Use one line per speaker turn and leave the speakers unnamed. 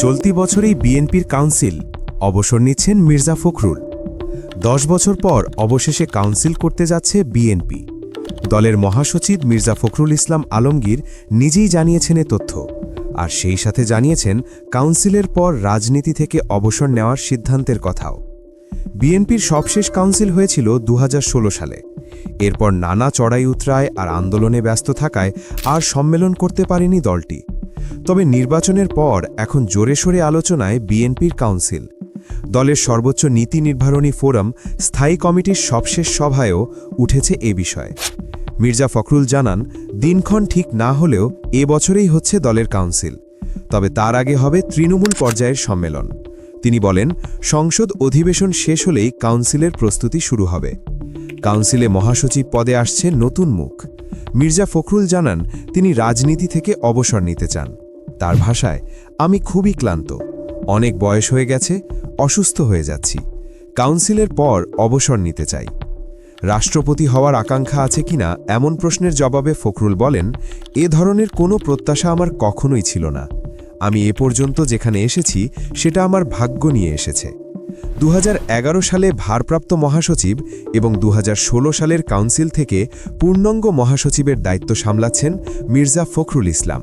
চলতি বছরেই বিএনপির কাউন্সিল অবসর নিচ্ছেন মির্জা ফখরুল। 10 বছর পর অবশেষে কাউন্সিল করতে যাচ্ছে বিএনপি। দলের মহাসচিব মির্জা ফখরুল ইসলাম আলমগীর নিজেই জানিয়েছেন এ তথ্য, আর সেই সাথে জানিয়েছেন কাউন্সিলের পর রাজনীতি থেকে অবসর নেওয়ার সিদ্ধান্তের কথাও। বিএনপির সবশেষ কাউন্সিল হয়েছিল 2016 সালে। এরপর নানা চড়াই উতরায় আর আন্দোলনে ব্যস্ত থাকায় আর সম্মেলন করতে পারেনি দলটি। তবে নির্বাচনের পর এখন জোরে সোরে আলোচনায় বিএনপির কাউন্সিল। দলের সর্বোচ্চ নীতি নির্ধারণী ফোরাম স্থায়ী কমিটির সবশেষ সভায়ও উঠেছে এ বিষয়। মির্জা ফখরুল জানান, দিনক্ষণ ঠিক না হলেও এ বছরেই হচ্ছে দলের কাউন্সিল, তবে তার আগে হবে তৃণমূল পর্যায়ের সম্মেলন। তিনি বলেন, সংসদ অধিবেশন শেষ হলেই কাউন্সিলের প্রস্তুতি শুরু হবে। কাউন্সিলে মহাসচিব পদে আসছে নতুন মুখ। মির্জা ফখরুল জানান, তিনি রাজনীতি থেকে অবসর নিতে চান। তার ভাষায়, আমি খুবই ক্লান্ত, অনেক বয়স হয়ে গেছে, অসুস্থ হয়ে যাচ্ছি। কাউন্সিলের পর অবসর নিতে চাই। রাষ্ট্রপতি হওয়ার আকাঙ্ক্ষা আছে কিনা এমন প্রশ্নের জবাবে ফখরুল বলেন, এ ধরনের কোনো প্রত্যাশা আমার কখনোই ছিল না। আমি এ পর্যন্ত যেখানে এসেছি সেটা আমার ভাগ্য নিয়ে এসেছে। 2011 সালে ভারপ্রাপ্ত মহাসচিব এবং 2016 সালের কাউন্সিল থেকে পূর্ণাঙ্গ মহাসচিবের দায়িত্ব সামলাচ্ছেন মির্জা ফখরুল ইসলাম।